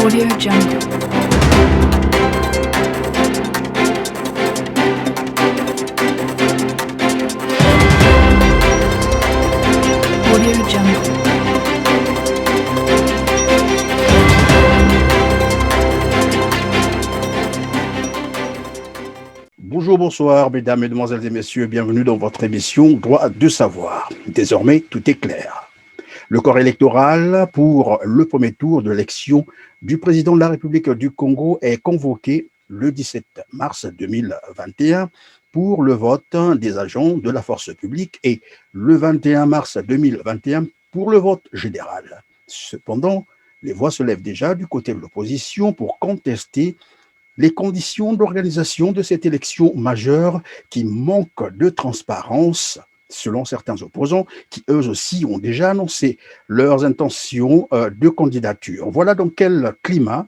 Audio Jungle. Audio Jungle. Bonjour, bonsoir, mesdames, mesdemoiselles et messieurs, bienvenue dans votre émission Droit de savoir. Désormais, tout est clair. Le corps électoral pour le premier tour de l'élection du président de la République du Congo est convoqué le 17 mars 2021 pour le vote des agents de la force publique et le 21 mars 2021 pour le vote général. Cependant, les voix se lèvent déjà du côté de l'opposition pour contester les conditions d'organisation de cette élection majeure qui manque de transparence, selon certains opposants qui eux aussi ont déjà annoncé leurs intentions de candidature. Voilà dans quel climat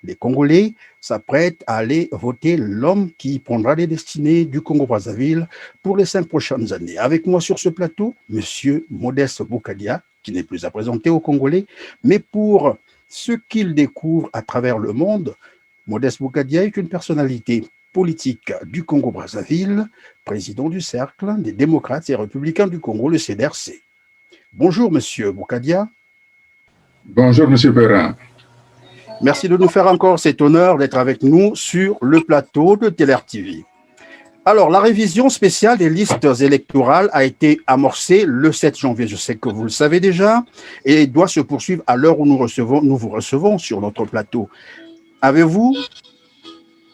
les Congolais s'apprêtent à aller voter l'homme qui prendra les destinées du Congo-Brazzaville pour les 5 prochaines années. Avec moi sur ce plateau, M. Modeste Boukadia, qui n'est plus à présenter aux Congolais, mais pour ce qu'il découvre à travers le monde, Modeste Boukadia est une personnalité politique du Congo-Brazzaville, président du Cercle des démocrates et républicains du Congo, le CDRC. Bonjour, Monsieur Boukadia. Bonjour, Monsieur Perrin. Merci de nous faire encore cet honneur d'être avec nous sur le plateau de TLR TV. Alors, la révision spéciale des listes électorales a été amorcée le 7 janvier. Je sais que vous le savez déjà et doit se poursuivre à l'heure où nous vous recevons sur notre plateau. Avez-vous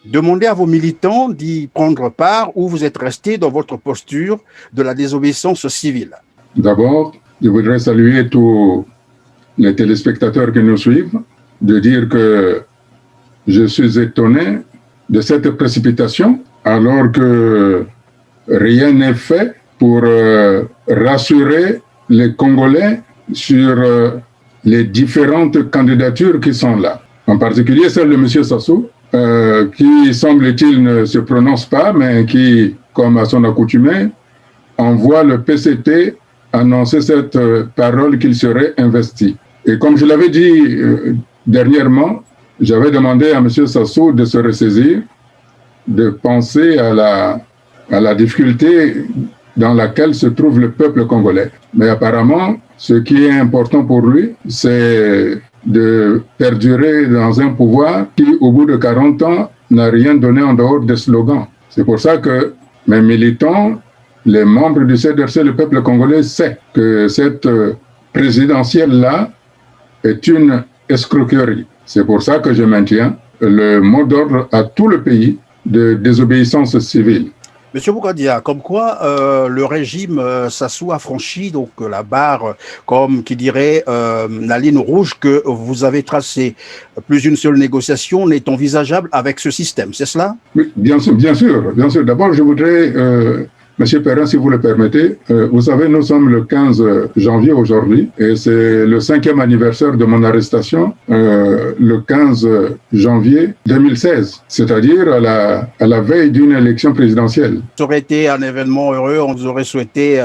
demandé à vos militants d'y prendre part ou vous êtes resté dans votre posture de la désobéissance civile? D'abord, je voudrais saluer tous les téléspectateurs qui nous suivent, de dire que je suis étonné de cette précipitation alors que rien n'est fait pour rassurer les Congolais sur les différentes candidatures qui sont là. En particulier celle de M. Sassou, qui, semble-t-il, ne se prononce pas, mais qui, comme à son accoutumée, envoie le PCT annoncer cette parole qu'il serait investi. Et comme je l'avais dit dernièrement, j'avais demandé à M. Sassou de se ressaisir, de penser à la difficulté dans laquelle se trouve le peuple congolais. Mais apparemment, ce qui est important pour lui, c'est de perdurer dans un pouvoir qui, au bout de 40 ans, n'a rien donné en dehors des slogans. C'est pour ça que mes militants, les membres du CDRC, le peuple congolais sait que cette présidentielle-là est une escroquerie. C'est pour ça que je maintiens le mot d'ordre à tout le pays de désobéissance civile. Monsieur Boukadia, comme quoi le régime Sassou a franchi donc la barre, comme qui dirait la ligne rouge que vous avez tracée. Plus une seule négociation n'est envisageable avec ce système, c'est cela? Oui, bien sûr, bien sûr. D'abord, je voudrais, Monsieur Perrin, si vous le permettez, vous savez, nous sommes le 15 janvier aujourd'hui et c'est le 5e anniversaire de mon arrestation, le 15 janvier 2016, c'est-à-dire à la veille d'une élection présidentielle. Ça aurait été un événement heureux, on vous aurait souhaité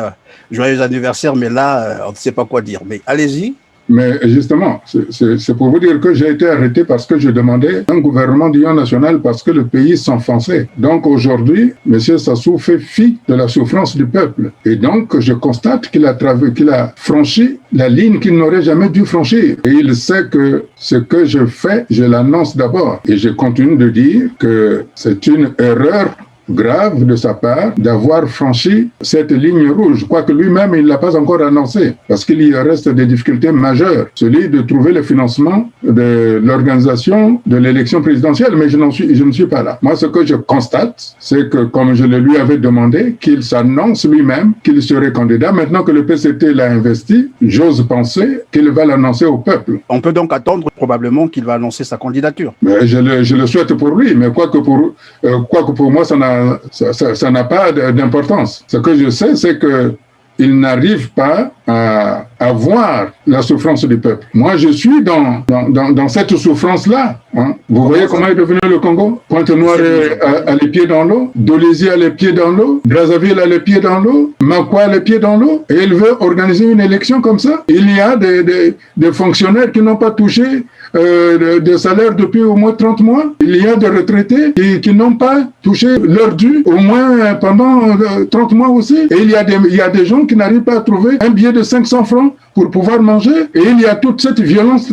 joyeux anniversaire, mais là, on ne sait pas quoi dire. Mais allez-y. Mais justement, c'est pour vous dire que j'ai été arrêté parce que je demandais un gouvernement d'union nationale parce que le pays s'enfonçait. Donc aujourd'hui, M. Sassou fait fi de la souffrance du peuple. Et donc, je constate qu'il a franchi la ligne qu'il n'aurait jamais dû franchir. Et il sait que ce que je fais, je l'annonce d'abord. Et je continue de dire que c'est une erreur grave de sa part d'avoir franchi cette ligne rouge, quoique lui-même il ne l'a pas encore annoncé, parce qu'il y reste des difficultés majeures, celui de trouver le financement de l'organisation de l'élection présidentielle, mais je ne suis pas là. Moi, ce que je constate, c'est que comme je le lui avais demandé, qu'il s'annonce lui-même qu'il serait candidat. Maintenant que le PCT l'a investi, j'ose penser qu'il va l'annoncer au peuple. On peut donc attendre probablement qu'il va annoncer sa candidature. Mais je le souhaite pour lui, mais quoique pour moi, ça n'a pas d'importance. Ce que je sais, c'est que il n'arrive pas à voir la souffrance du peuple. Moi, je suis dans cette souffrance-là. Hein. Vous voyez comment est devenu le Congo? Pointe-Noire a les pieds dans l'eau, Dolisie a les pieds dans l'eau, Brazzaville a les pieds dans l'eau, Makwa a les pieds dans l'eau, et il veut organiser une élection comme ça. Il y a des fonctionnaires qui n'ont pas touché de salaire depuis au moins 30 mois. Il y a des retraités qui n'ont pas touché leur dû au moins pendant 30 mois aussi. Et il y a des gens qui n'arrivent pas à trouver un billet de 500 francs pour pouvoir manger. Et il y a toute cette violence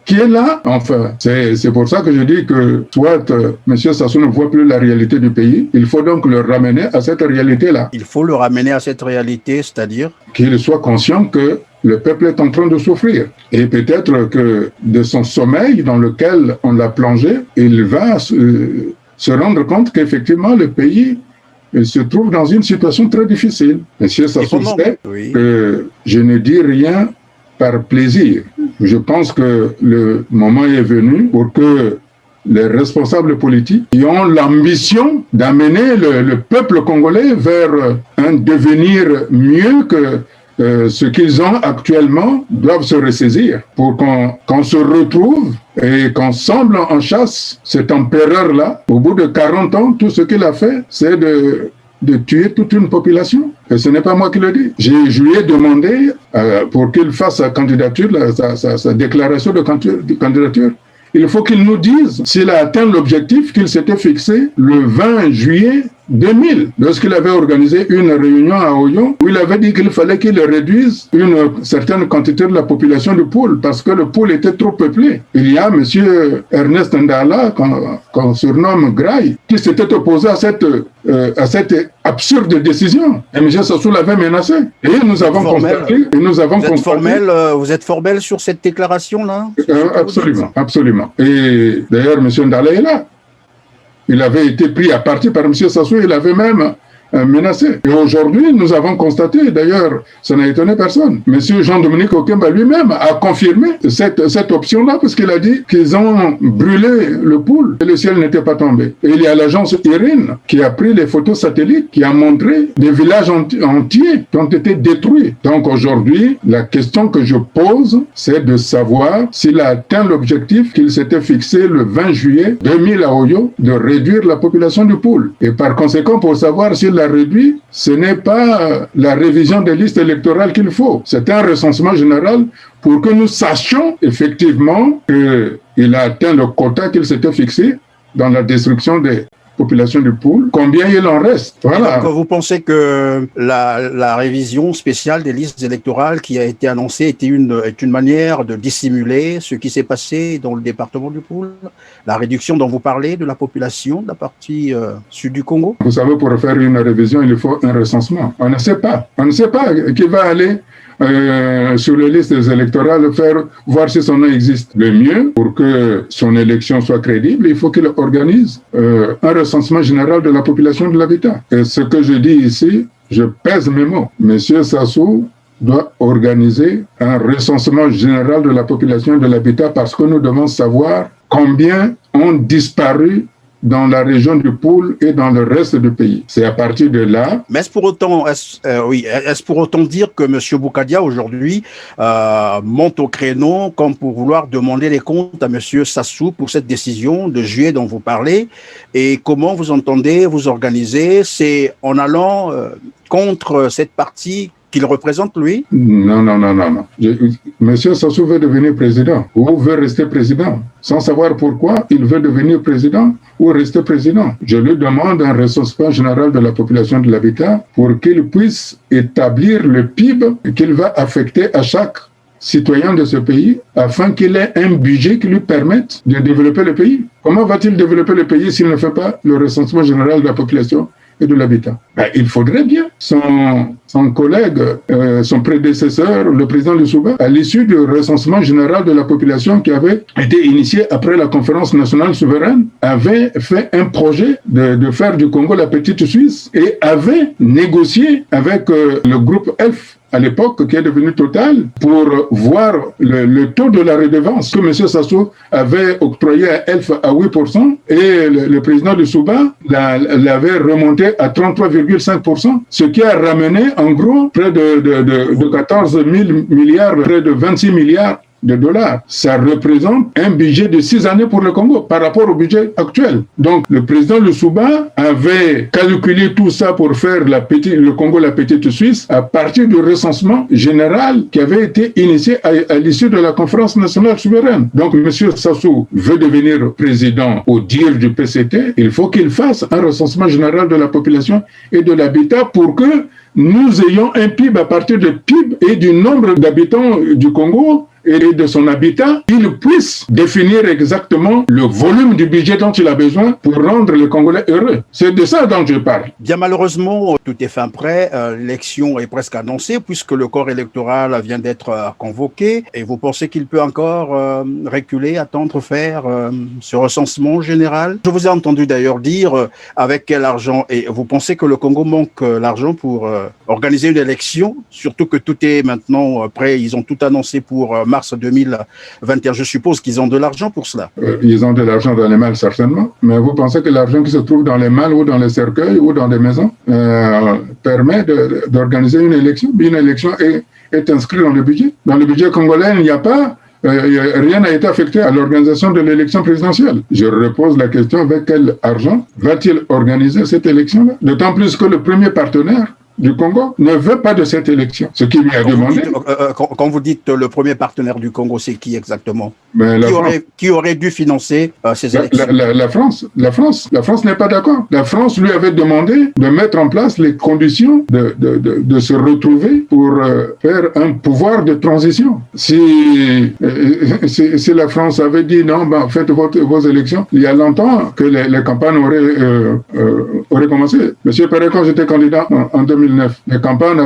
qui est là. Enfin, c'est pour ça que je dis que soit M. Sassou ne voit plus la réalité du pays, il faut donc le ramener à cette réalité-là. Il faut le ramener à cette réalité, c'est-à-dire qu'il soit conscient que le peuple est en train de souffrir. Et peut-être que de son sommeil dans lequel on l'a plongé, il va se rendre compte qu'effectivement le pays se trouve dans une situation très difficile. Monsieur Sassou sait que je ne dis rien par plaisir. Je pense que le moment est venu pour que les responsables politiques qui ont l'ambition d'amener le peuple congolais vers un devenir mieux que ce qu'ils ont actuellement, doivent se ressaisir pour qu'on se retrouve et qu'on semble en chasse cet empereur-là. Au bout de 40 ans, tout ce qu'il a fait, c'est de tuer toute une population. Et ce n'est pas moi qui le dis. Je lui ai demandé pour qu'il fasse sa candidature, sa déclaration de candidature. Il faut qu'il nous dise s'il a atteint l'objectif qu'il s'était fixé le 20 juillet 2000, lorsqu'il avait organisé une réunion à Oyo, où il avait dit qu'il fallait qu'il réduise une certaine quantité de la population du pôle, parce que le pôle était trop peuplé. Il y a M. Ernest Ndala, qu'on surnomme Graille, qui s'était opposé à cette absurde décision. Et M. Sassou l'avait menacé. Et nous avons constaté... Vous êtes formel sur cette déclaration-là? Absolument, absolument. Et d'ailleurs, M. Ndala est là. Il avait été pris à partie par M. Sassou, il avait même menacé. Et aujourd'hui, nous avons constaté, d'ailleurs, ça n'a étonné personne, M. Jean-Dominique Okemba lui-même a confirmé cette option-là, parce qu'il a dit qu'ils ont brûlé le pôle et le ciel n'était pas tombé. Et il y a l'agence IRIN qui a pris les photos satellites, qui a montré des villages entiers qui ont été détruits. Donc aujourd'hui, la question que je pose, c'est de savoir s'il a atteint l'objectif qu'il s'était fixé le 20 juillet 2000 à Oyo, de réduire la population du pôle. Et par conséquent, pour savoir s'il l'a réduit, ce n'est pas la révision des listes électorales qu'il faut. C'est un recensement général pour que nous sachions effectivement qu'il a atteint le quota qu'il s'était fixé dans la destruction des populations du pôle, combien il en reste. Voilà. Donc, vous pensez que la révision spéciale des listes électorales qui a été annoncée est une manière de dissimuler ce qui s'est passé dans le département du pôle? La réduction dont vous parlez de la population de la partie sud du Congo? Vous savez, pour faire une révision, il faut un recensement. On ne sait pas. On ne sait pas qui va aller sur les listes électorales, voir si son nom existe. Le mieux, pour que son élection soit crédible, il faut qu'il organise un recensement général de la population de l'habitat. Et ce que je dis ici, je pèse mes mots. Monsieur Sassou doit organiser un recensement général de la population de l'habitat, parce que nous devons savoir combien ont disparu dans la région du pôle et dans le reste du pays. C'est à partir de là... Mais est-ce pour autant dire que M. Boukadia, aujourd'hui, monte au créneau comme pour vouloir demander les comptes à M. Sassou pour cette décision de juillet dont vous parlez? Et comment vous entendez vous organiser? C'est en allant contre cette partie qu'il représente, lui? Non. Monsieur Sassou veut devenir président ou veut rester président. Sans savoir pourquoi, il veut devenir président ou rester président. Je lui demande un recensement général de la population de l'habitat pour qu'il puisse établir le PIB qu'il va affecter à chaque citoyen de ce pays afin qu'il ait un budget qui lui permette de développer le pays. Comment va-t-il développer le pays s'il ne fait pas le recensement général de la population et de l'habitat? Il faudrait bien. Son collègue, son prédécesseur, le président Lissouba, à l'issue du recensement général de la population qui avait été initié après la conférence nationale souveraine, avait fait un projet de faire du Congo la petite Suisse et avait négocié avec le groupe Elf à l'époque, qui est devenu Total, pour voir le taux de la redevance que M. Sassou avait octroyé à Elf à 8%, et le président de Souba l'avait remonté à 33,5%, ce qui a ramené en gros près de 14 000 milliards, près de 26 milliards de dollars. Ça représente un budget de 6 années pour le Congo par rapport au budget actuel. Donc, le président Lussuba avait calculé tout ça pour faire le Congo la petite Suisse à partir du recensement général qui avait été initié à l'issue de la conférence nationale souveraine. Donc, M. Sassou veut devenir président au dire du PCT. Il faut qu'il fasse un recensement général de la population et de l'habitat pour que nous ayons un PIB à partir du PIB et du nombre d'habitants du Congo et de son habitat, il puisse définir exactement le volume du budget dont il a besoin pour rendre les Congolais heureux. C'est de ça dont je parle. Bien malheureusement, tout est fin prêt. L'élection est presque annoncée puisque le corps électoral vient d'être convoqué. Et vous pensez qu'il peut encore reculer, attendre faire ce recensement général? Je vous ai entendu d'ailleurs dire avec quel argent. Et vous pensez que le Congo manque l'argent pour organiser une élection? Surtout que tout est maintenant prêt. Ils ont tout annoncé pour mars 2021. Je suppose qu'ils ont de l'argent pour cela. Ils ont de l'argent dans les malles, certainement. Mais vous pensez que l'argent qui se trouve dans les malles ou dans les cercueils ou dans des maisons permet d'organiser une élection? Une élection est inscrite dans le budget. Dans le budget congolais, il n'y a pas... rien n'a été affecté à l'organisation de l'élection présidentielle. Je repose la question, avec quel argent va-t-il organiser cette élection-là? D'autant plus que le premier partenaire du Congo ne veut pas de cette élection. Ce qui lui a demandé... Quand vous dites le premier partenaire du Congo, c'est qui exactement? Qui aurait dû financer ces élections? La France. La France n'est pas d'accord. La France lui avait demandé de mettre en place les conditions de se retrouver pour faire un pouvoir de transition. Si la France avait dit non, faites vos élections, il y a longtemps que les campagnes auraient commencé. Monsieur Perret, quand j'étais candidat en 2009, les campagnes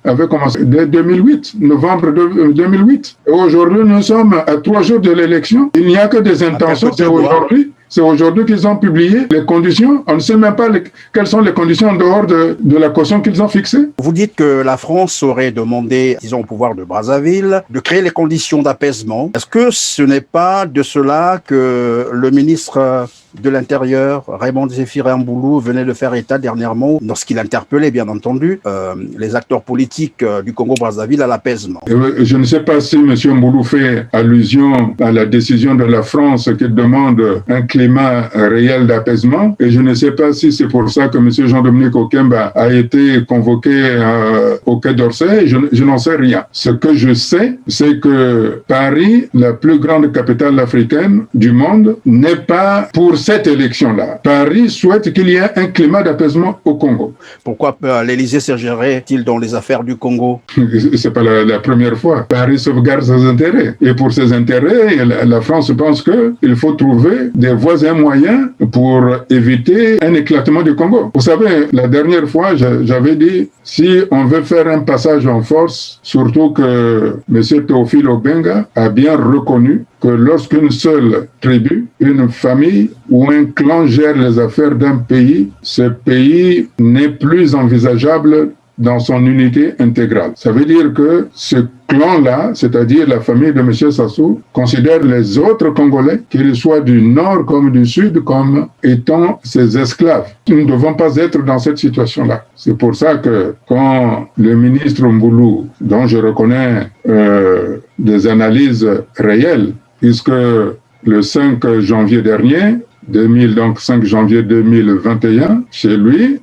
avaient commencé dès 2008, novembre 2008. Et aujourd'hui, nous sommes à 3 jours de l'élection. Il n'y a que des intentions. C'est aujourd'hui qu'ils ont publié les conditions. On ne sait même pas quelles sont les conditions en dehors de la caution qu'ils ont fixée. Vous dites que la France aurait demandé, disons, au pouvoir de Brazzaville, de créer les conditions d'apaisement. Est-ce que ce n'est pas de cela que le ministre de l'Intérieur, Raymond Zéphiré Mboulou, venait de faire état dernièrement, lorsqu'il interpellait, bien entendu, les acteurs politiques du Congo-Brazzaville à l'apaisement? Je ne sais pas si M. Mboulou fait allusion à la décision de la France qui demande un climat réel d'apaisement, et je ne sais pas si c'est pour ça que M. Jean-Dominique Okemba a été convoqué au Quai d'Orsay. Je n'en sais rien. Ce que je sais, c'est que Paris, la plus grande capitale africaine du monde, n'est pas pour cette élection-là. Paris souhaite qu'il y ait un climat d'apaisement au Congo. Pourquoi l'Élysée s'ingérerait-il dans les affaires du Congo? C'est pas la première fois. Paris sauvegarde ses intérêts. Et pour ses intérêts, la France pense qu'il faut trouver des voies et moyens pour éviter un éclatement du Congo. Vous savez, la dernière fois, j'avais dit, si on veut faire un passage en force, surtout que M. Théophile Obenga a bien reconnu que lorsqu'une seule tribu, une famille ou un clan gère les affaires d'un pays, ce pays n'est plus envisageable dans son unité intégrale. Ça veut dire que ce clan-là, c'est-à-dire la famille de M. Sassou, considère les autres Congolais, qu'ils soient du nord comme du sud, comme étant ses esclaves. Nous ne devons pas être dans cette situation-là. C'est pour ça que quand le ministre Mboulou, dont je reconnais des analyses réelles, puisque le 5 janvier dernier, 5 janvier 2021, chez lui,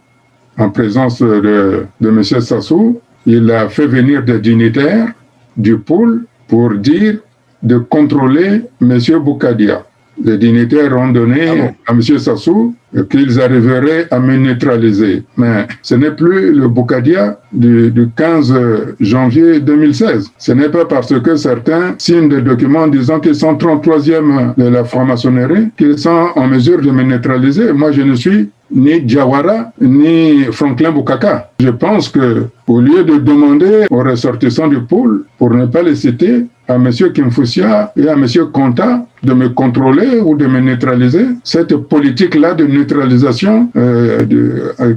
en présence de M. Sassou, il a fait venir des dignitaires du pôle pour dire de contrôler M. Boukadia. Les dignitaires ont donné à M. Sassou qu'ils arriveraient à me neutraliser. Mais ce n'est plus le Boukadia du 15 janvier 2016. Ce n'est pas parce que certains signent des documents disant qu'ils sont 33e de la franc-maçonnerie qu'ils sont en mesure de me neutraliser. Moi, je ne suis ni Diawara, ni Franklin Boukaka. Je pense que, au lieu de demander aux ressortissants du pôle, pour ne pas les citer, à M. Kimfusia et à M. Konta de me contrôler ou de me neutraliser, cette politique-là de neutralisation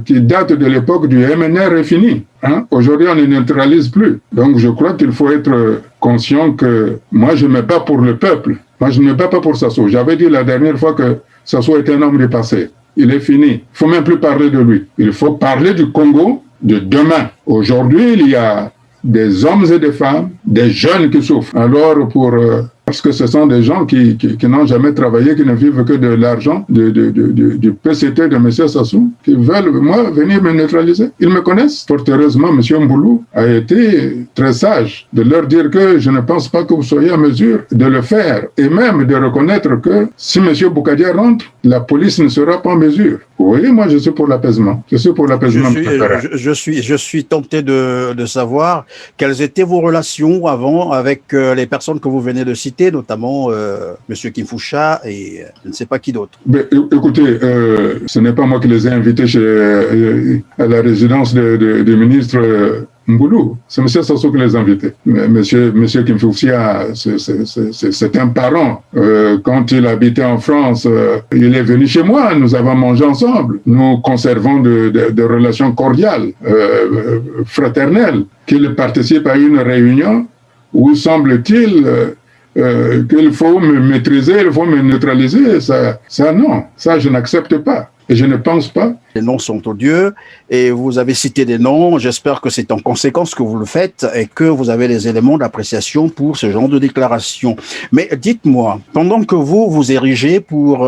qui date de l'époque du MNR est finie. Aujourd'hui, on ne neutralise plus. Donc, je crois qu'il faut être conscient que moi, je ne me bats pour le peuple. Moi, je ne me bats pas pour Sassou. J'avais dit la dernière fois que Sassou était un homme du passé. Il est fini. Il ne faut même plus parler de lui. Il faut parler du Congo de demain. Aujourd'hui, il y a des hommes et des femmes, des jeunes qui souffrent. Alors, parce que ce sont des gens qui n'ont jamais travaillé, qui ne vivent que de l'argent du PCT de M. Sassou, qui veulent, moi, venir me neutraliser. Ils me connaissent. Fort heureusement, M. Mboulou a été très sage de leur dire que je ne pense pas que vous soyez en mesure de le faire et même de reconnaître que si M. Boukadia rentre, la police ne sera pas en mesure. Oui, moi, je suis pour l'apaisement. Je suis pour l'apaisement. Je suis tenté de savoir quelles étaient vos relations avant avec les personnes que vous venez de citer, notamment M. Kimfoucha et je ne sais pas qui d'autre. Écoutez, ce n'est pas moi qui les ai invités à la résidence du ministre Mboulou. C'est M. Sassou qui les a invités. Monsieur Kimfoucha, c'est un parent. Quand il habitait en France, il est venu chez moi. Nous avons mangé ensemble. Nous conservons de relations cordiales, fraternelles. Qu'il participe à une réunion où semble-t-il qu'il faut me maîtriser, il faut me neutraliser. Ça non, ça je n'accepte pas. Et je ne pense pas. Les noms sont odieux et vous avez cité des noms. J'espère que c'est en conséquence que vous le faites et que vous avez les éléments d'appréciation pour ce genre de déclaration. Mais dites-moi, pendant que vous vous érigez pour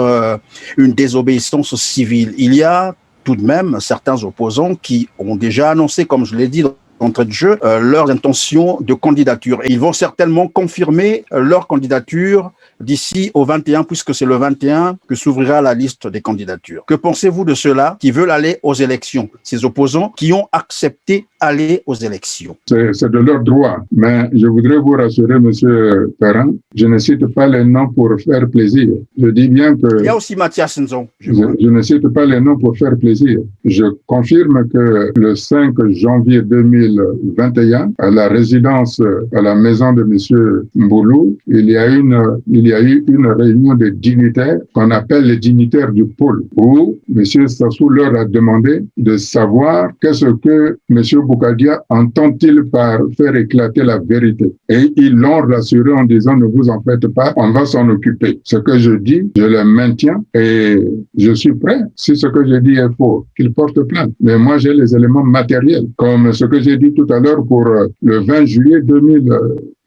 une désobéissance civile, il y a tout de même certains opposants qui ont déjà annoncé, comme je l'ai dit, d'entrée de jeu, leurs intentions de candidature. Et ils vont certainement confirmer leur candidature d'ici au 21, puisque c'est le 21 que s'ouvrira la liste des candidatures. Que pensez-vous de ceux-là qui veulent aller aux élections, ces opposants qui ont accepté aller aux élections? C'est de leur droit, mais je voudrais vous rassurer, Monsieur Perrin, je ne cite pas les noms pour faire plaisir. Je dis bien que... Il y a aussi Mathias Nzon. Je ne cite pas les noms pour faire plaisir. Je confirme que le 5 janvier 2021, à la résidence, à la maison de Monsieur Mboulou, il y a eu une réunion de dignitaires qu'on appelle les dignitaires du pôle, où Monsieur Sassou leur a demandé de savoir qu'est-ce que Monsieur Boukadia entend-il par faire éclater la vérité. Et ils l'ont rassuré en disant ne vous en faites pas, on va s'en occuper. Ce que je dis, je le maintiens et je suis prêt. Si ce que je dis est faux, qu'il porte plainte. Mais moi, j'ai les éléments matériels, comme ce que j'ai dit tout à l'heure pour le 20 juillet 2000.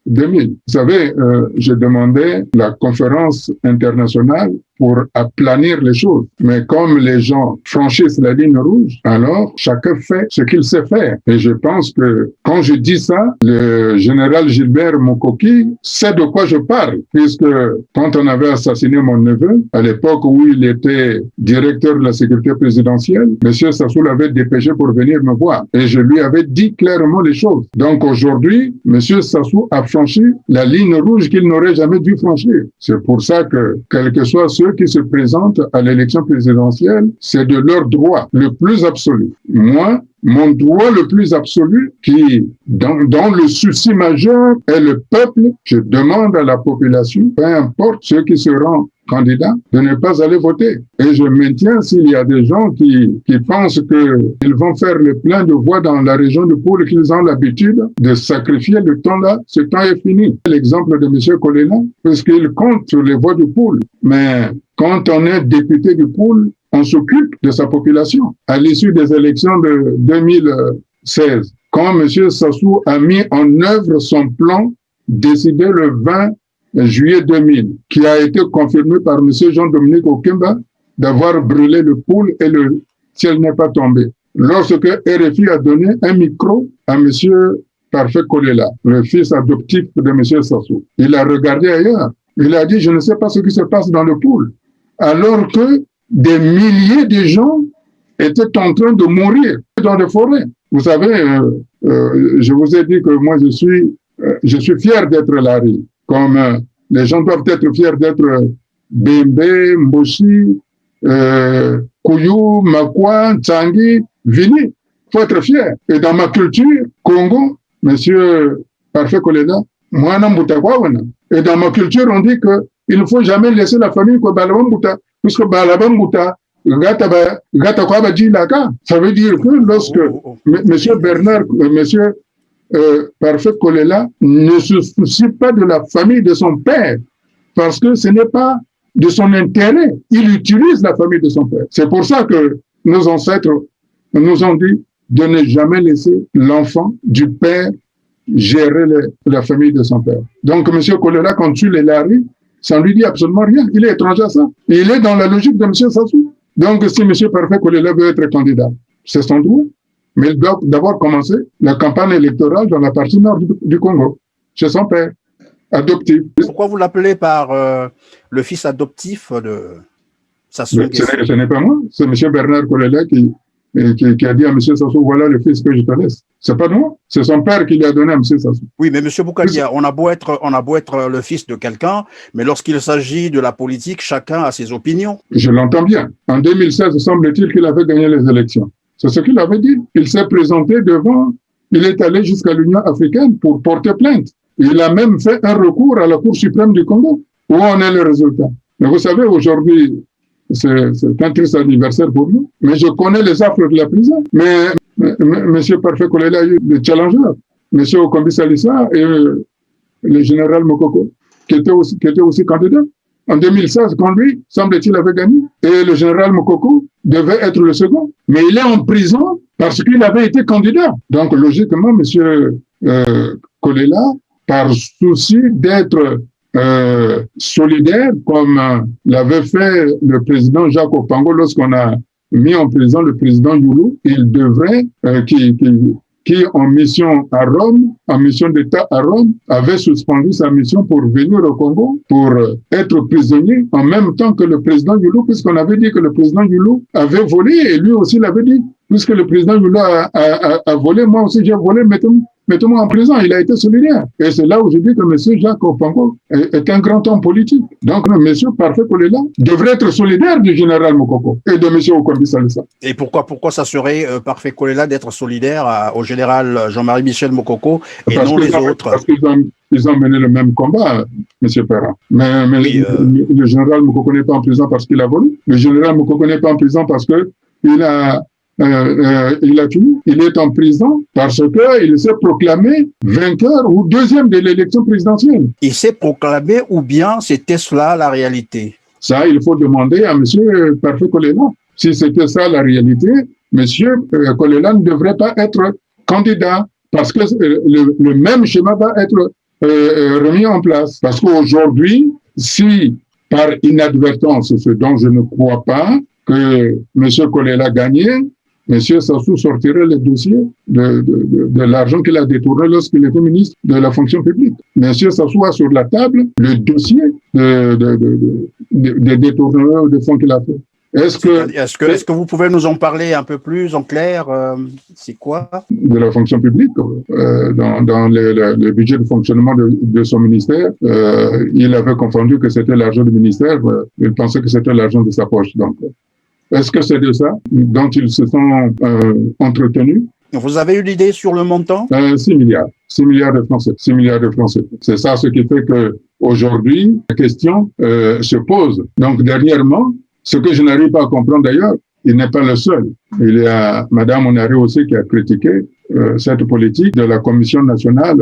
Vous savez, j'ai demandé la conférence internationale pour aplanir les choses. Mais comme les gens franchissent la ligne rouge, alors chacun fait ce qu'il sait faire. Et je pense que quand je dis ça, le général Gilbert Mokoki sait de quoi je parle, puisque quand on avait assassiné mon neveu, à l'époque où il était directeur de la sécurité présidentielle, M. Sassou l'avait dépêché pour venir me voir. Et je lui avais dit clairement les choses. Donc aujourd'hui, M. Sassou a franchi la ligne rouge qu'il n'aurait jamais dû franchir. C'est pour ça que, quel que soit ceux qui se présentent à l'élection présidentielle, c'est de leur droit le plus absolu. Moi, mon droit le plus absolu, qui, dans le souci majeur est le peuple, je demande à la population, peu importe ceux qui seront candidats, de ne pas aller voter. Et je maintiens, s'il y a des gens qui pensent qu'ils vont faire le plein de voix dans la région de Poul, qu'ils ont l'habitude de sacrifier le temps là, ce temps est fini. L'exemple de M. Kolela, parce qu'il compte sur les voix du Poul. Mais quand on est député du Poul, on s'occupe de sa population. À l'issue des élections de 2016, quand M. Sassou a mis en œuvre son plan décidé le 20 juillet 2000, qui a été confirmé par M. Jean-Dominique Okemba d'avoir brûlé le Poul et le ciel n'est pas tombé. Lorsque RFI a donné un micro à M. Parfait Kolela, le fils adoptif de M. Sassou, il a regardé ailleurs. Il a dit, je ne sais pas ce qui se passe dans le Poul. Alors que des milliers de gens étaient en train de mourir dans les forêts. Vous savez, je vous ai dit que moi, je suis fier d'être Larry. Comme les gens doivent être fiers d'être Bembe, Mboshi, Kouyou, Makwa, Tsangi, Vini. Il faut être fier. Et dans ma culture, Congo, Monsieur Parfait Kolela, moi, et dans ma culture, on dit qu'il ne faut jamais laisser la famille que Balabambuta, puisque Balabambuta, ça veut dire que lorsque Monsieur Bernard, Monsieur Parfait Kolela ne se soucie pas de la famille de son père, parce que ce n'est pas de son intérêt. Il utilise la famille de son père. C'est pour ça que nos ancêtres nous ont dit de ne jamais laisser l'enfant du père gérer la famille de son père. Donc, M. Kolela, quand tue les Lari, ça ne lui dit absolument rien. Il est étranger à ça. Il est dans la logique de M. Sassou. Donc, si M. Parfait Kolela veut être candidat, c'est son droit. Mais il doit d'abord commencer la campagne électorale dans la partie nord du Congo, chez son père, adoptif. Pourquoi vous l'appelez par le fils adoptif de Sassou Nguesso? Ce n'est pas moi, c'est M. Bernard Kolela qui a dit à M. Sassou, voilà le fils que je te laisse. C'est pas moi, c'est son père qui lui a donné à M. Sassou. Oui, mais M. Boukadia, on a beau être le fils de quelqu'un, mais lorsqu'il s'agit de la politique, chacun a ses opinions. Je l'entends bien. En 2016, semble-t-il qu'il avait gagné les élections. C'est ce qu'il avait dit. Il s'est présenté devant, il est allé jusqu'à l'Union africaine pour porter plainte. Il a même fait un recours à la Cour suprême du Congo. Où en est le résultat? Mais vous savez, aujourd'hui, c'est un triste anniversaire pour nous. Mais je connais les affres de la prison. Mais M. Parfait Kolela a eu des challengers. M. Okombi Salissa et le général Mokoko, qui était aussi candidat. En 2016, quand lui, semble-t-il, avait gagné. Et le général Mokoko devait être le second. Mais il est en prison parce qu'il avait été candidat. Donc, logiquement, M. Kolela, par souci d'être solidaire, comme l'avait fait le président Jacques Opango lorsqu'on a mis en prison le président Youlou, il devrait, qui en mission à Rome, en mission d'État à Rome, avait suspendu sa mission pour venir au Congo, pour être prisonnier en même temps que le président Youlou, puisqu'on avait dit que le président Youlou avait volé, et lui aussi l'avait dit. Puisque le président Youlou a volé, moi aussi j'ai volé, mettez-moi en prison. Il a été solidaire. Et c'est là où je dis que M. Jacques Opango est un grand homme politique. Donc, M. Parfait Kolela devrait être solidaire du général Mokoko et de M. Okombi Salissa. Et pourquoi ça serait Parfait Kolela d'être solidaire au général Jean-Marie Michel Mokoko et non les autres? Parce qu'ils ont mené le même combat, M. Perrin. Mais oui, le général Mokoko n'est pas en prison parce qu'il a volé. Le général Mokoko n'est pas en prison parce qu'il a fini. Il est en prison parce qu'il s'est proclamé vainqueur ou deuxième de l'élection présidentielle. Il s'est proclamé ou bien c'était cela la réalité? Ça, il faut demander à M. Parfait Kolela. Si c'était ça la réalité, M. Kolela ne devrait pas être candidat parce que le même schéma va être remis en place. Parce qu'aujourd'hui, si par inadvertance, ce dont je ne crois pas, que M. Kolela gagnait, M. Sassou sortirait le dossier de l'argent qu'il a détourné lorsqu'il était ministre de la fonction publique. M. Sassou a sur la table le dossier des détournements de fonds qu'il a fait. Est-ce que vous pouvez nous en parler un peu plus en clair? C'est quoi? De la fonction publique. Dans le budget de fonctionnement de son ministère, il avait confondu que c'était l'argent du ministère. Il pensait que c'était l'argent de sa poche. Donc, est-ce que c'est de ça dont ils se sont entretenus? Vous avez eu l'idée sur le montant? 6 milliards. 6 milliards de francs. 6 milliards de francs. C'est ça ce qui fait que aujourd'hui la question se pose. Donc, dernièrement, ce que je n'arrive pas à comprendre d'ailleurs, il n'est pas le seul. Il y a Madame Onaré aussi qui a critiqué cette politique de la Commission nationale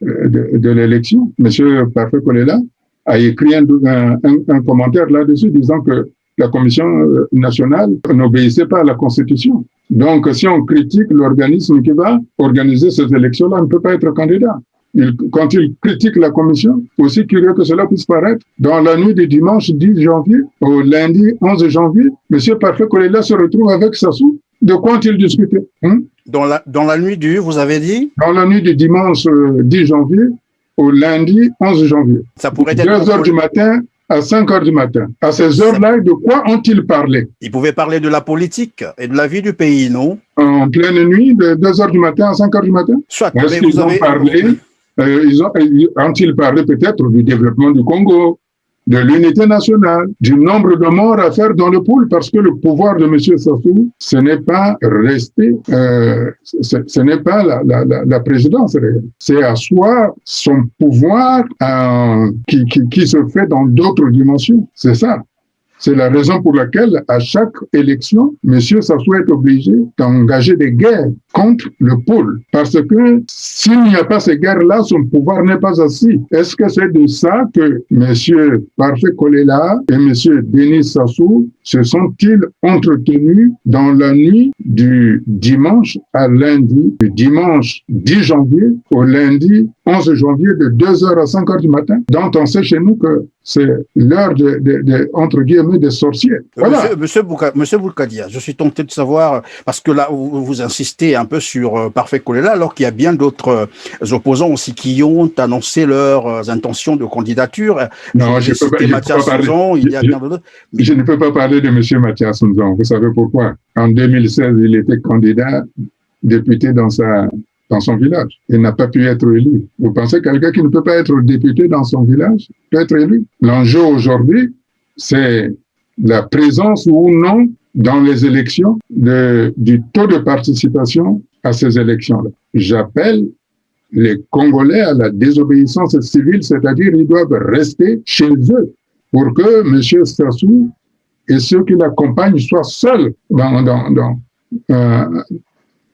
de l'élection. Monsieur Parfait Kolela a écrit un commentaire là-dessus disant que la Commission nationale n'obéissait pas à la Constitution. Donc, si on critique l'organisme qui va organiser ces élections-là, on ne peut pas être candidat. Quand il critique la Commission, aussi curieux que cela puisse paraître, dans la nuit du dimanche 10 janvier au lundi 11 janvier, M. Parfait Kolela se retrouve avec Sassou. De quoi ont-ils discuté? Dans la nuit vous avez dit? Dans la nuit du dimanche 10 janvier au lundi 11 janvier. Ça pourrait être 2 heures du matin à 5 heures du matin. À ces heures-là, de quoi ont-ils parlé? Ils pouvaient parler de la politique et de la vie du pays, non? En pleine nuit, de 2 heures du matin à 5 heures du matin? Soit. Est-ce qu'ils ont parlé? Ont-ils parlé peut-être du développement du Congo, de l'unité nationale, du nombre de morts à faire dans le pool, parce que le pouvoir de M. Sassou, ce n'est pas rester, ce n'est pas la présidence réelle. C'est asseoir son pouvoir qui se fait dans d'autres dimensions. C'est ça. C'est la raison pour laquelle, à chaque élection, M. Sassou est obligé d'engager des guerres contre le pôle. Parce que s'il n'y a pas ces guerres-là, son pouvoir n'est pas assis. Est-ce que c'est de ça que M. Parfait Kolela et M. Denis Sassou se sont-ils entretenus dans la nuit du dimanche à lundi, du dimanche 10 janvier au lundi 11 janvier de 2h à 5h du matin, dont on sait chez nous que c'est l'heure entre guillemets, des sorciers. Voilà. Monsieur Boulkadia, je suis tenté de savoir, parce que là, vous insistez un peu sur Parfait Kolela, alors qu'il y a bien d'autres opposants aussi qui ont annoncé leurs intentions de candidature. Non, je ne peux pas parler de M. Mathias Nzon. Vous savez pourquoi? En 2016, il était candidat député dans son village. Il n'a pas pu être élu. Vous pensez que quelqu'un qui ne peut pas être député dans son village peut être élu? L'enjeu aujourd'hui, c'est la présence ou non dans les élections du taux de participation à ces élections-là. J'appelle les Congolais à la désobéissance civile, c'est-à-dire ils doivent rester chez eux pour que M. Sassou et ceux qui l'accompagnent soient seuls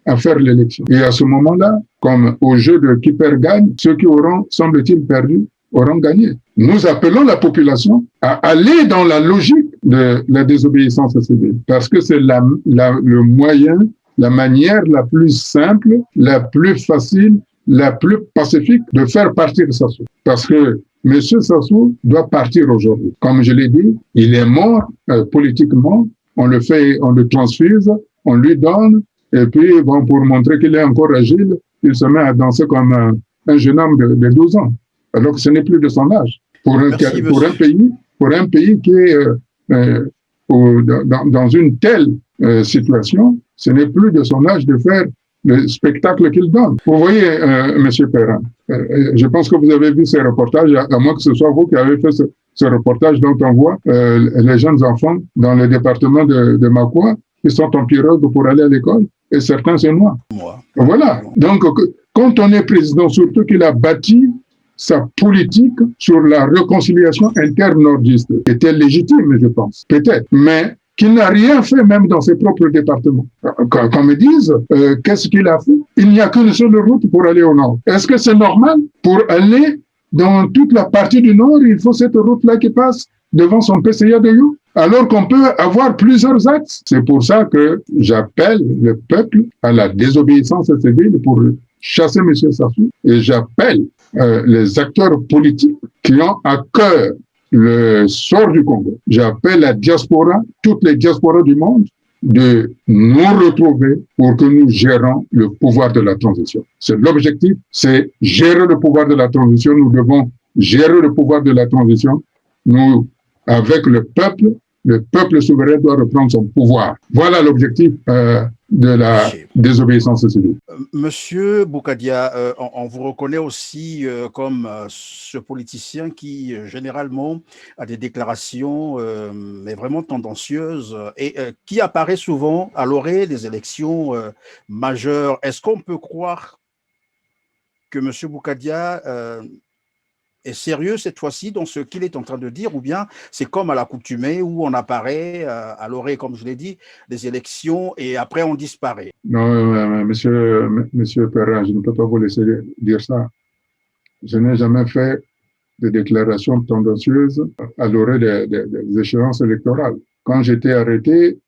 à faire l'élection. Et à ce moment-là, comme au jeu de qui perd gagne, ceux qui auront, semble-t-il, perdu auront gagné. Nous appelons la population à aller dans la logique de la désobéissance civile, parce que c'est le moyen, la manière la plus simple, la plus facile, la plus pacifique de faire partir Sassou. Parce que M. Sassou doit partir aujourd'hui. Comme je l'ai dit, il est mort politiquement, on le transfuse, on lui donne, et puis, bon, pour montrer qu'il est encore agile, il se met à danser comme un jeune homme de 12 ans, alors que ce n'est plus de son âge. Pour un pays qui est dans une telle situation, ce n'est plus de son âge de faire le spectacle qu'il donne. Vous voyez, M. Perrin, je pense que vous avez vu ces reportages, à moins que ce soit vous qui avez fait ce reportage dont on voit les jeunes enfants dans le département de Makwa qui sont en pirogue pour aller à l'école. Et certains se noient. Voilà. Donc, quand on est président, surtout qu'il a bâti sa politique sur la réconciliation interne-nordiste, qui était légitime, je pense, peut-être, mais qu'il n'a rien fait même dans ses propres départements. Quand me disent, qu'est-ce qu'il a fait? Il n'y a qu'une seule route pour aller au nord. Est-ce que c'est normal? Pour aller dans toute la partie du nord, il faut cette route-là qui passe devant son PCA de You, alors qu'on peut avoir plusieurs axes. C'est pour ça que j'appelle le peuple à la désobéissance civile pour chasser M. Sassou, et j'appelle les acteurs politiques qui ont à cœur le sort du Congo. J'appelle la diaspora, toutes les diasporas du monde, de nous retrouver pour que nous gérons le pouvoir de la transition. C'est l'objectif, c'est gérer le pouvoir de la transition. Nous devons gérer le pouvoir de la transition. Nous, avec le peuple souverain doit reprendre son pouvoir. Voilà l'objectif de la désobéissance civile. Monsieur Boulkadia, on vous reconnaît aussi comme ce politicien qui, généralement, a des déclarations mais vraiment tendancieuses et qui apparaît souvent à l'orée des élections majeures. Est-ce qu'on peut croire que monsieur Boulkadia est sérieux cette fois-ci dans ce qu'il est en train de dire, ou bien c'est comme à l'accoutumée où on apparaît à l'orée, comme je l'ai dit, des élections et après on disparaît? Non, monsieur Perrin, je ne peux pas vous laisser dire ça. Je n'ai jamais fait de déclarations tendancieuses à l'orée des échéances électorales. Quand j'étais arrêté,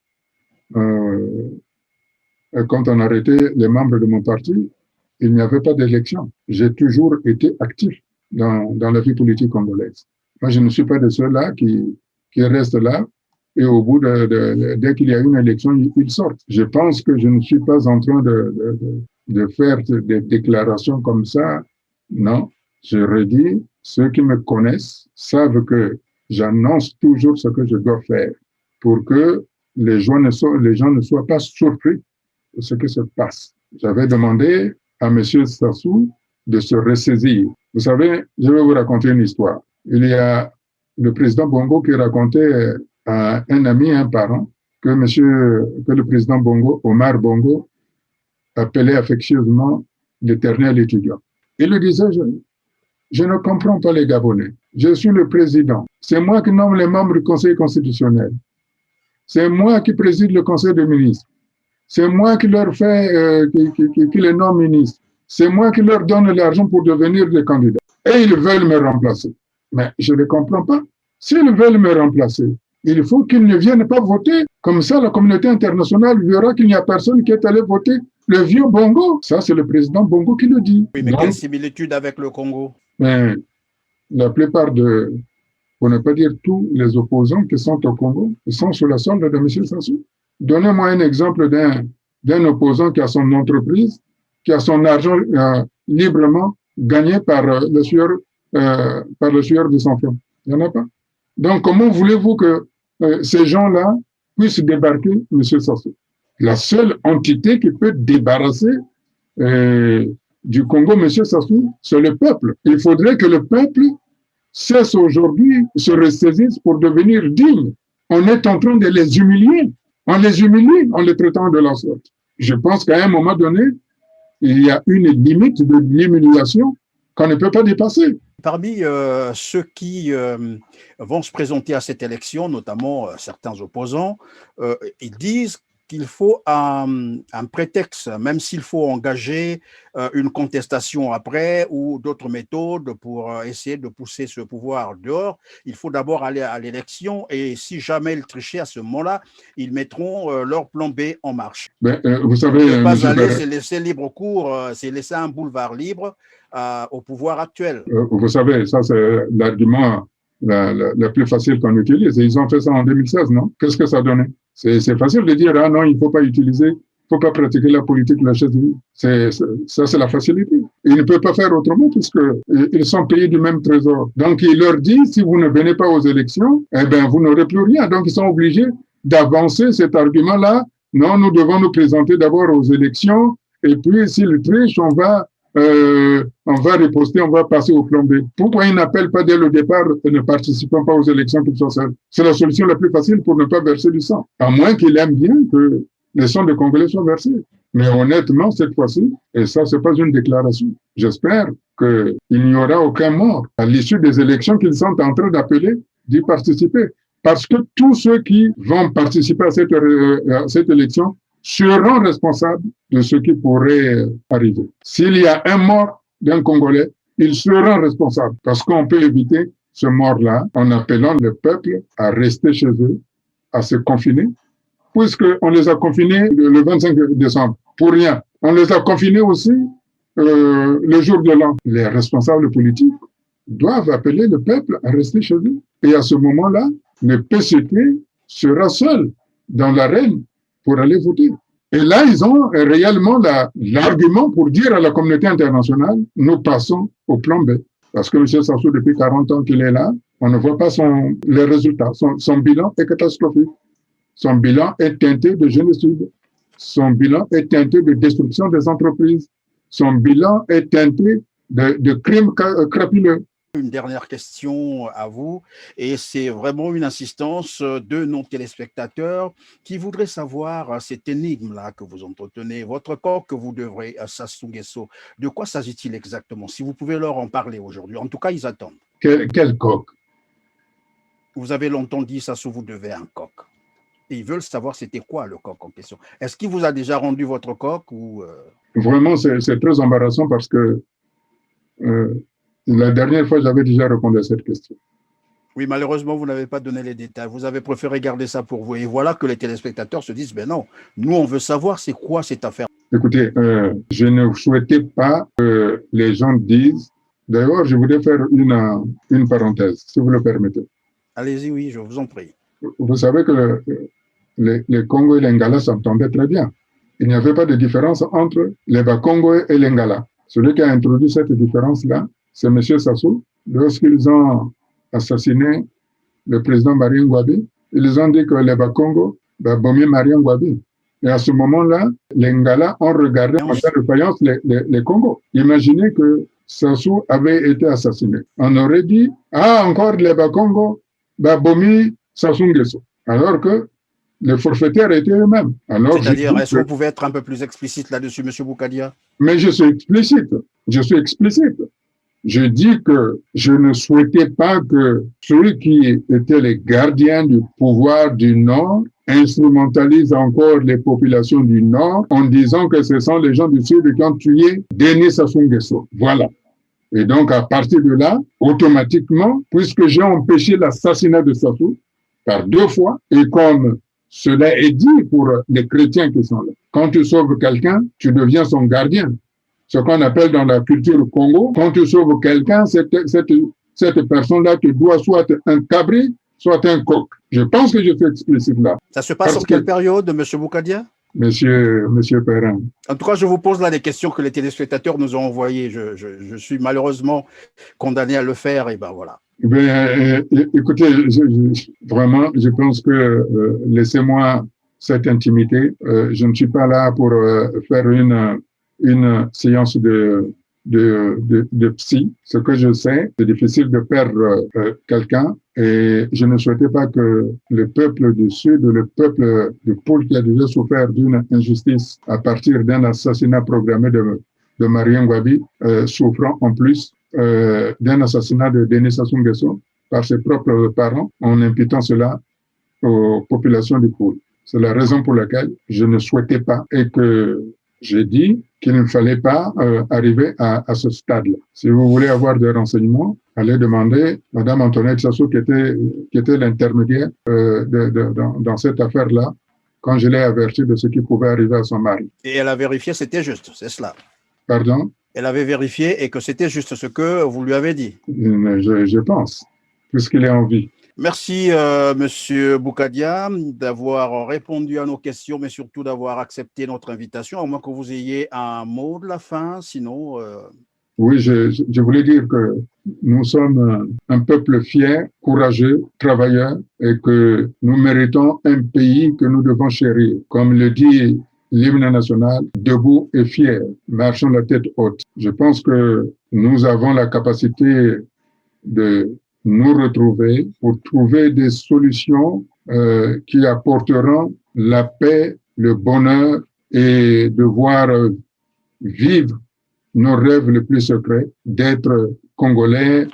quand on arrêtait les membres de mon parti, il n'y avait pas d'élection. J'ai toujours été actif dans la vie politique congolaise. Moi, je ne suis pas de ceux-là qui restent là et au bout dès qu'il y a une élection, ils sortent. Je pense que je ne suis pas en train de faire des déclarations comme ça. Non, je redis, ceux qui me connaissent savent que j'annonce toujours ce que je dois faire pour que les gens ne soient pas surpris de ce qui se passe. J'avais demandé à M. Sassou de se ressaisir. Vous savez, je vais vous raconter une histoire. Il y a le président Bongo qui racontait à un ami, un parent, que le président Bongo, Omar Bongo, appelait affectueusement l'éternel étudiant. Il lui disait, je ne comprends pas les Gabonais. je suis le président. C'est moi qui nomme les membres du Conseil constitutionnel. C'est moi qui préside le Conseil des ministres. C'est moi qui leur fais, qui les nomme ministres. C'est moi qui leur donne l'argent pour devenir des candidats. Et ils veulent me remplacer. Mais je ne comprends pas. S'ils veulent me remplacer, il faut qu'ils ne viennent pas voter. Comme ça, la communauté internationale verra qu'il n'y a personne qui est allé voter le vieux Bongo. Ça, c'est le président Bongo qui le dit. Oui, mais Donc, quelle similitude avec le Congo? mais la plupart de, pour ne pas dire tous les opposants qui sont au Congo, ils sont sous la solde de M. Sassou. Donnez-moi un exemple d'un opposant qui a son entreprise, qui a son argent librement gagné par le sueur de son front. Il n'y en a pas. Donc, comment voulez-vous que ces gens-là puissent débarquer M. Sassou? La seule entité qui peut débarrasser du Congo M. Sassou, c'est le peuple. Il faudrait que le peuple cesse aujourd'hui, se ressaisisse pour devenir digne. On est en train de les humilier. On les humilie en les traitant de la sorte. Je pense qu'à un moment donné, il y a une limite de l'humiliation qu'on ne peut pas dépasser. Parmi ceux qui vont se présenter à cette élection, notamment certains opposants, ils disent qu'il faut un prétexte, même s'il faut engager une contestation après ou d'autres méthodes pour essayer de pousser ce pouvoir dehors. Il faut d'abord aller à l'élection et si jamais ils trichaient à ce moment-là, ils mettront leur plan B en marche. Vous savez, ne pas aller, c'est laisser libre cours, c'est laisser un boulevard libre au pouvoir actuel. Vous savez, ça c'est l'argument la plus facile qu'on utilise. Et ils ont fait ça en 2016, non? Qu'est-ce que ça donnait? C'est facile de dire, ah non, il ne faut pas utiliser, il ne faut pas pratiquer la politique de la chaise vide. Ça, c'est la facilité. Ils ne peuvent pas faire autrement puisqu'ils sont payés du même trésor. Donc, il leur dit, si vous ne venez pas aux élections, eh bien, vous n'aurez plus rien. Donc, ils sont obligés d'avancer cet argument-là. Non, nous devons nous présenter d'abord aux élections et puis, s'ils trichent, on va riposter, on va passer au plan B. Pourquoi ils n'appellent pas dès le départ ne participant pas aux élections qu'ils soient seuls? C'est la solution la plus facile pour ne pas verser du sang. À moins qu'ils aiment bien que les sangs des Congolais soient versés. Mais honnêtement, cette fois-ci, et ça, c'est pas une déclaration, j'espère qu'il n'y aura aucun mort à l'issue des élections qu'ils sont en train d'appeler d'y participer. Parce que tous ceux qui vont participer à cette élection seront responsables de ce qui pourrait arriver. S'il y a un mort d'un Congolais, ils seront responsables parce qu'on peut éviter ce mort-là en appelant le peuple à rester chez eux, à se confiner, puisqu'on les a confinés le 25 décembre, pour rien. On les a confinés aussi le jour de l'an. Les responsables politiques doivent appeler le peuple à rester chez eux. Et à ce moment-là, le PCT sera seul dans l'arène pour aller voter. Et là, ils ont réellement l'argument pour dire à la communauté internationale, nous passons au plan B. Parce que M. Sassou, depuis 40 ans qu'il est là, on ne voit pas les résultats. Son bilan est catastrophique. Son bilan est teinté de génocide. Son bilan est teinté de destruction des entreprises. Son bilan est teinté de crimes crapuleux. Une dernière question à vous, et c'est vraiment une insistance de nos téléspectateurs qui voudraient savoir cette énigme-là que vous entretenez, votre coq que vous devrez à Sassou Nguesso. De quoi s'agit-il exactement? Si vous pouvez leur en parler aujourd'hui. En tout cas, ils attendent. Quel coq? Vous avez longtemps dit Sassou, vous devez un coq. Et ils veulent savoir c'était quoi le coq en question. Est-ce qu'il vous a déjà rendu votre coq ou Vraiment, c'est très embarrassant parce que la dernière fois, j'avais déjà répondu à cette question. Oui, malheureusement, vous n'avez pas donné les détails. Vous avez préféré garder ça pour vous. Et voilà que les téléspectateurs se disent, ben non, nous, on veut savoir c'est quoi cette affaire. Écoutez, je ne souhaitais pas que les gens disent... D'ailleurs, je voudrais faire une parenthèse, si vous le permettez. Allez-y, oui, je vous en prie. Vous savez que les Congo et les Ngala s'entendaient très bien. Il n'y avait pas de différence entre les Bakongo et les Ngala. Celui qui a introduit cette différence-là, c'est M. Sassou. Lorsqu'ils ont assassiné le président Marien Ngouabi, ils ont dit que les Bakongo bombaient Marien Ngouabi. Et à ce moment-là, les Ngala ont regardé en terre de faïence les Congo. Imaginez que Sassou avait été assassiné. On aurait dit, ah, encore les Bakongo, bombaient Sassou Nguesso. Alors que les forfaitaires étaient eux-mêmes. C'est-à-dire, est-ce que vous pouvez être un peu plus explicite là-dessus, M. Boukadia? Mais je suis explicite. Je suis explicite. je dis que je ne souhaitais pas que ceux qui étaient les gardiens du pouvoir du Nord instrumentalisent encore les populations du Nord en disant que ce sont les gens du Sud qui ont tué Denis Sassou Nguesso. Voilà. Et donc, à partir de là, automatiquement, puisque j'ai empêché l'assassinat de Sassou par 2 fois, et comme cela est dit pour les chrétiens qui sont là, quand tu sauves quelqu'un, tu deviens son gardien. Ce qu'on appelle dans la culture Congo, quand tu sauves quelqu'un, cette personne-là te doit soit un cabri, soit un coq. Je pense que je fais explicite là. Ça se passe en quelle période, M. Boukadia? Monsieur Perrin. En tout cas, je vous pose là des questions que les téléspectateurs nous ont envoyées. Je suis malheureusement condamné à le faire, et ben voilà. Écoutez, vraiment, je pense que laissez-moi cette intimité. Je ne suis pas là pour faire une séance de psy. Ce que je sais, c'est difficile de perdre quelqu'un et je ne souhaitais pas que le peuple du Sud, le peuple du Pôle qui a déjà souffert d'une injustice à partir d'un assassinat programmé de Marien Ngouabi, souffrant en plus d'un assassinat de Denis Sassou Nguesso par ses propres parents en imputant cela aux populations du Pôle. C'est la raison pour laquelle je ne souhaitais pas et que j'ai dit qu'il ne fallait pas arriver à ce stade-là. Si vous voulez avoir des renseignements, allez demander Madame Antoinette Sassou qui était l'intermédiaire dans cette affaire-là quand je l'ai averti de ce qui pouvait arriver à son mari. Et elle a vérifié, c'était juste, c'est cela. Pardon? Elle avait vérifié et que c'était juste ce que vous lui avez dit. Je pense, puisqu'il est en vie. Merci, Monsieur Boukadia, d'avoir répondu à nos questions, mais surtout d'avoir accepté notre invitation, à moins que vous ayez un mot de la fin, sinon... Oui, je voulais dire que nous sommes un peuple fier, courageux, travailleur, et que nous méritons un pays que nous devons chérir. Comme le dit l'hymne national, debout et fier, marchons la tête haute. Je pense que nous avons la capacité de nous retrouver pour trouver des solutions qui apporteront la paix, le bonheur et de voir vivre nos rêves les plus secrets, d'être Congolais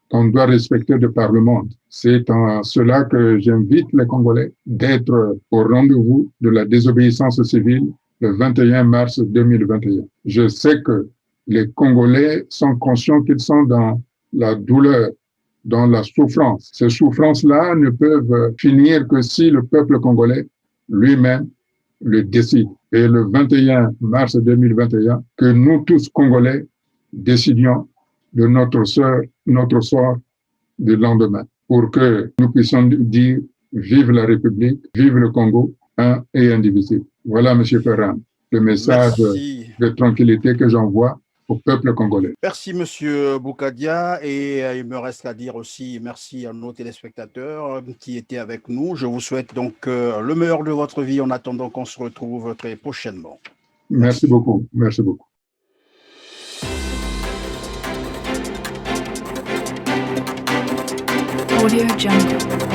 qu'on doit respecter de par le monde. C'est en cela que j'invite les Congolais d'être au rendez-vous de la désobéissance civile le 21 mars 2021. Je sais que les Congolais sont conscients qu'ils sont dans la douleur, dans la souffrance. Ces souffrances-là ne peuvent finir que si le peuple congolais lui-même le décide. Et le 21 mars 2021, que nous tous Congolais décidions de notre sort du lendemain, pour que nous puissions dire vive la République, vive le Congo, un et indivisible. Voilà, M. Perrin, le message de tranquillité que j'envoie au peuple congolais. Merci, Monsieur Boukadia, et il me reste à dire aussi merci à nos téléspectateurs qui étaient avec nous. Je vous souhaite donc le meilleur de votre vie en attendant qu'on se retrouve très prochainement. Merci beaucoup. Merci beaucoup. Audio Jungle.